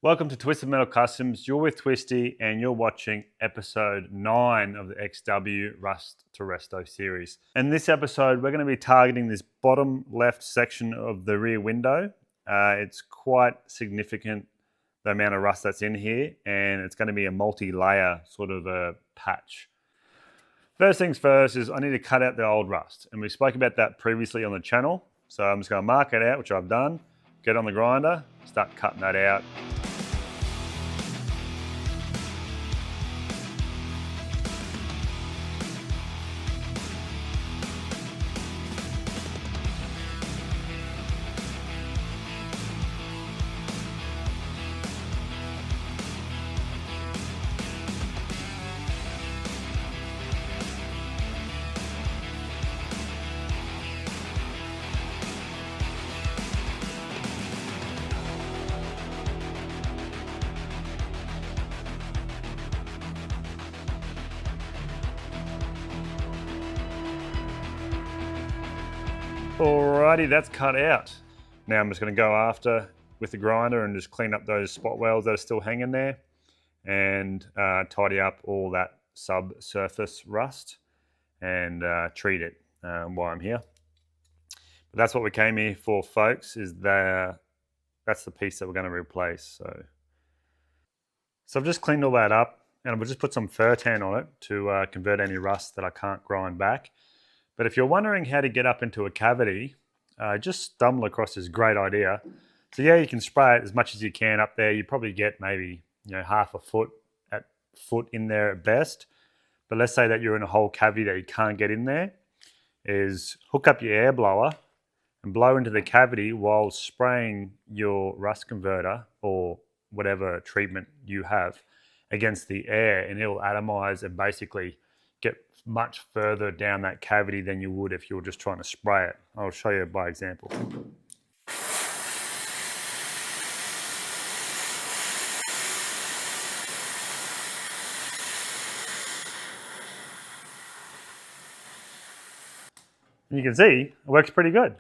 Welcome to Twisted Metal Customs. You're with Twisty and you're watching episode 9 of the XW Rust to Resto series. In this episode, we're going to be targeting this bottom left section of the rear window. It's quite significant, the amount of rust that's in here, and it's going to be a multi-layer sort of a patch. First things first is I need to cut out the old rust, and we spoke about that previously on the channel. So I'm just going to mark it out, which I've done, get on the grinder, start cutting that out. Alrighty, that's cut out. Now I'm just going to go after with the grinder and just clean up those spot welds that are still hanging there and tidy up all that subsurface rust and treat it while I'm here. But that's what we came here for, folks, is that's the piece that we're going to replace. So I've just cleaned all that up and we'll just put some Furtan on it to convert any rust that I can't grind back. But if you're wondering how to get up into a cavity, just stumble across this great idea. So yeah, you can spray it as much as you can up there. You probably get maybe half a foot in there at best. But let's say that you're in a whole cavity that you can't get in there, is hook up your air blower and blow into the cavity while spraying your rust converter or whatever treatment you have against the air, and it'll atomize and basically get much further down that cavity than you would if you were just trying to spray it. I'll show you by example. And you can see it works pretty good.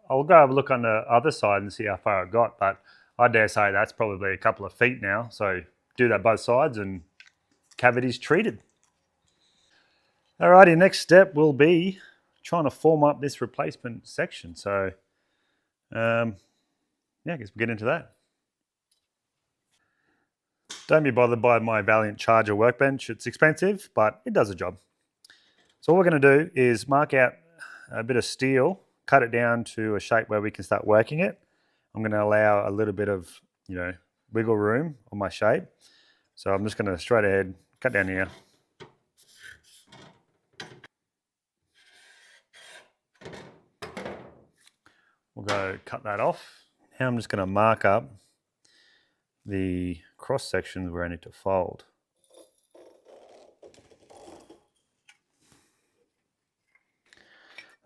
I'll go have a look on the other side and see how far it got, but I dare say that's probably a couple of feet now. So do that both sides and cavity's treated. Alrighty, next step will be trying to form up this replacement section. So yeah, I guess we'll get into that. Don't be bothered by my Valiant Charger workbench. It's expensive, but it does the job. So what we're going to do is mark out a bit of steel, cut it down to a shape where we can start working it. I'm going to allow a little bit of, wiggle room on my shape. So I'm just going to straight ahead, cut down here. We'll go cut that off. Now I'm just going to mark up the cross sections where I need to fold.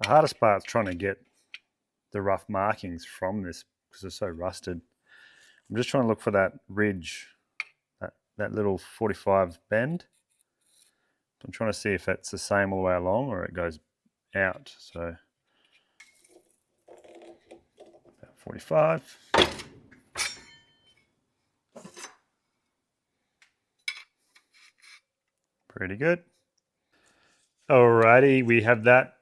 The hardest part is trying to get the rough markings from this because it's so rusted. I'm just trying to look for that ridge, that little 45 bend. I'm trying to see if it's the same all the way along or it goes out. So 45. Pretty good. Alrighty, we have that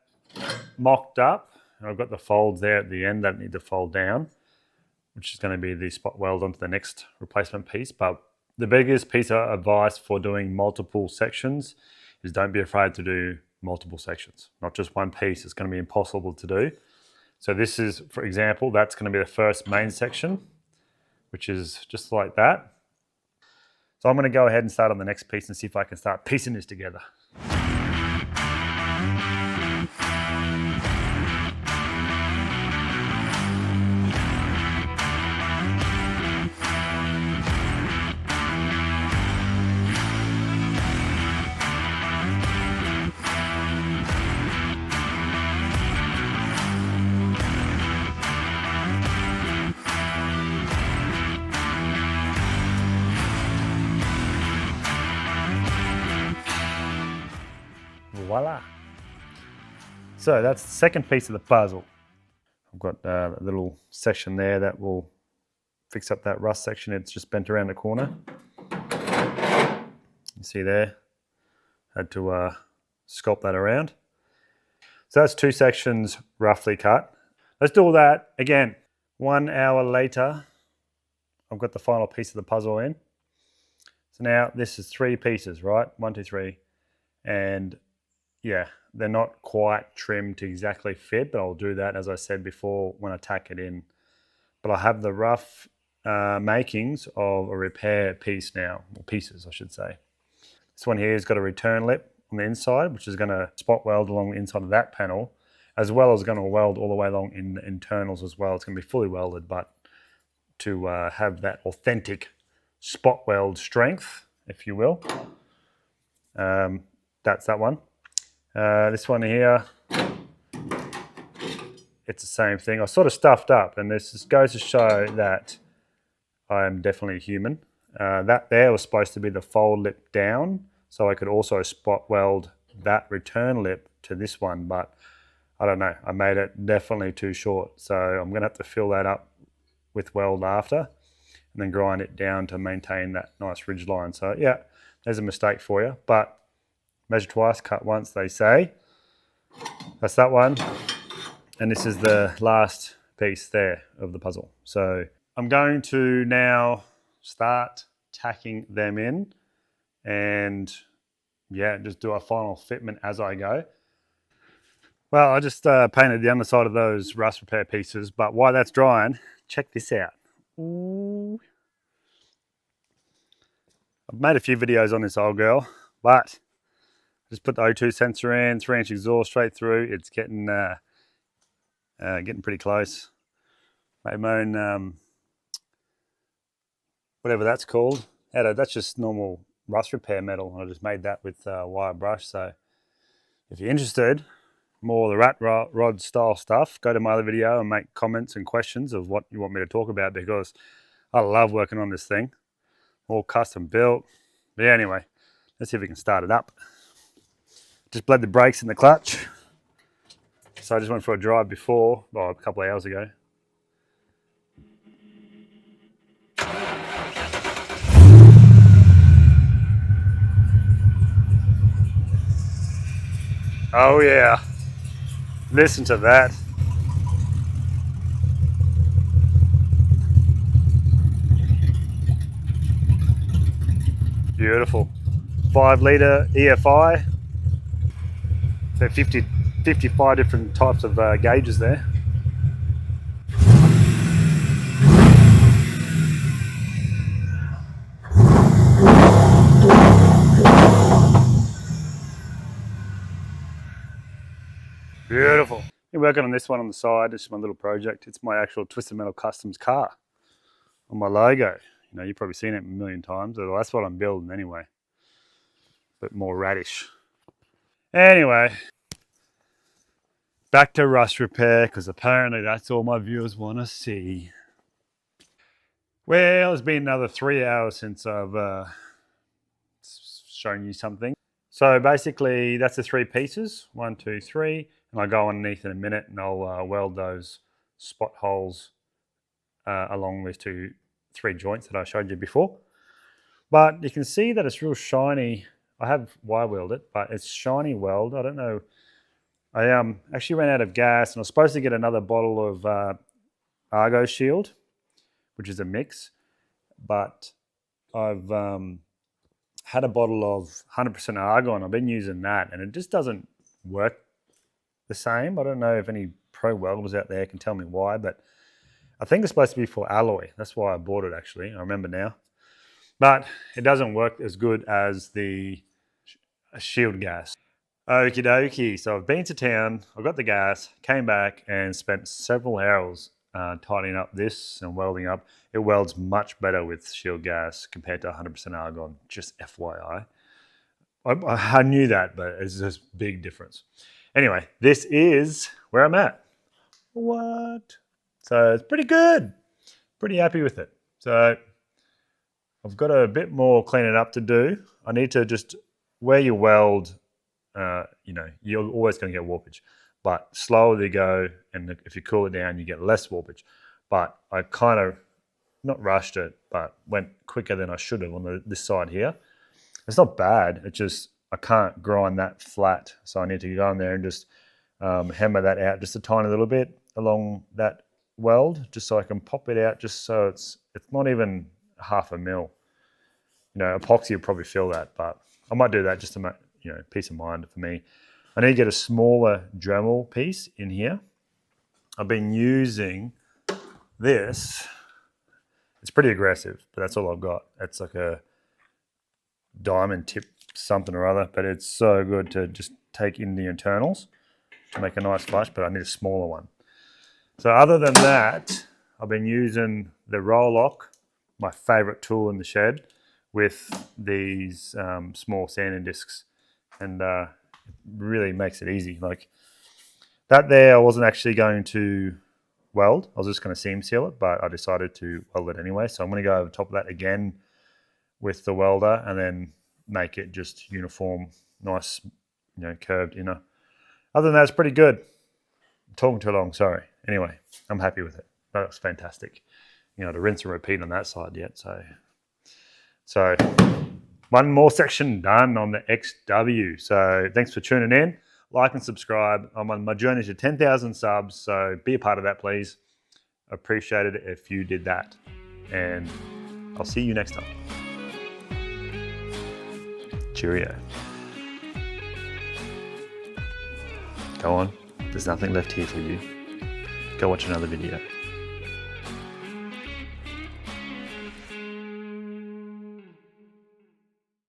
mocked up. I've got the folds there at the end that need to fold down, which is going to be the spot weld onto the next replacement piece. But the biggest piece of advice for doing multiple sections is don't be afraid to do multiple sections, not just one piece. It's going to be impossible to do. So this is, for example, that's going to be the first main section, which is just like that. So I'm going to go ahead and start on the next piece and see if I can start piecing this together. Voila. So that's the second piece of the puzzle. I've got a little section there that will fix up that rust section. It's just bent around the corner. You see there, had to sculpt that around. So that's 2 sections roughly cut. Let's do all that again. 1 hour later, I've got the final piece of the puzzle in. So now this is 3 pieces, right? 1, 2, 3. And yeah, they're not quite trimmed to exactly fit, but I'll do that, as I said before, when I tack it in. But I have the rough makings of a repair piece now, or pieces I should say. This one here has got a return lip on the inside, which is going to spot weld along the inside of that panel, as well as going to weld all the way along in the internals as well. It's going to be fully welded, but to have that authentic spot weld strength, if you will. That's that one. This one here, it's the same thing. I sort of stuffed up, and this just goes to show that I am definitely human. That there was supposed to be the fold lip down, so I could also spot weld that return lip to this one, but I don't know. I made it definitely too short, so I'm going to have to fill that up with weld after, and then grind it down to maintain that nice ridge line. So yeah, there's a mistake for you, but measure twice, cut once, they say. That's that one. And this is the last piece there of the puzzle. So I'm going to now start tacking them in and yeah, just do a final fitment as I go. Well, I just painted the underside of those rust repair pieces, but while that's drying, check this out. Ooh. I've made a few videos on this old girl, but just put the O2 sensor in, 3-inch exhaust straight through. It's getting pretty close. Made my own, whatever that's called. That's just normal rust repair metal. I just made that with wire brush. So if you're interested, more of the rat rod style stuff, go to my other video and make comments and questions of what you want me to talk about, because I love working on this thing. All custom built. But yeah, anyway, let's see if we can start it up. Just bled the brakes in the clutch. So I just went for a drive before, well, a couple of hours ago. Oh yeah, listen to that. Beautiful. 5-litre EFI. So 55 different types of gauges there. Beautiful. Been working on this one on the side. This is my little project. It's my actual Twisted Metal Customs car on my logo. You know, you've probably seen it a million times. Well, that's what I'm building anyway. But more radish. Anyway, back to rust repair, because apparently that's all my viewers want to see. Well, it's been another 3 hours since I've shown you something. So basically, that's the 3 pieces, 1, 2, 3, and I'll go underneath in a minute and I'll weld those spot holes along these 3 joints that I showed you before. But you can see that it's real shiny. I have wire welded it, but it's shiny weld. I don't know. I actually ran out of gas, and I was supposed to get another bottle of Argo Shield, which is a mix, but I've had a bottle of 100% argon. I've been using that, and it just doesn't work the same. I don't know if any pro welders out there can tell me why, but I think it's supposed to be for alloy. That's why I bought it, actually. I remember now. But it doesn't work as good as the shield gas. Okie dokie. So I've been to town, I got the gas, came back and spent several hours tightening up this and welding up. It welds much better with shield gas compared to 100% argon, just FYI. I knew that, but it's just a big difference. Anyway, this is where I'm at. What? So it's pretty good. Pretty happy with it. So I've got a bit more cleaning up to do. I need to just, where you weld, you know, you're always going to get warpage. But slower you go, and if you cool it down, you get less warpage. But I kind of not rushed it, but went quicker than I should have on this side here. It's not bad. It's just I can't grind that flat, so I need to go in there and just hammer that out just a tiny little bit along that weld, just so I can pop it out, just so it's not even half a mil. You know, epoxy will probably fill that, but I might do that just to make, you know, peace of mind for me. I need to get a smaller Dremel piece in here. I've been using this. It's pretty aggressive, but that's all I've got. It's like a diamond tip something or other, but it's so good to just take in the internals to make a nice flush, but I need a smaller one. So other than that, I've been using the Roll-Lock, my favorite tool in the shed, with these small sanding discs, and it really makes it easy. Like that there, I wasn't actually going to weld. I was just going to seam seal it, but I decided to weld it anyway. So I'm going to go over top of that again with the welder and then make it just uniform, nice, you know, curved inner. Other than that, it's pretty good. I'm talking too long, sorry. Anyway, I'm happy with it. That was fantastic. You know, to rinse and repeat on that side yet. So one more section done on the XW. So thanks for tuning in. Like and subscribe. I'm on my journey to 10,000 subs, so be a part of that, please. Appreciate it if you did that. And I'll see you next time. Cheerio. Go on. There's nothing left here for you. Go watch another video.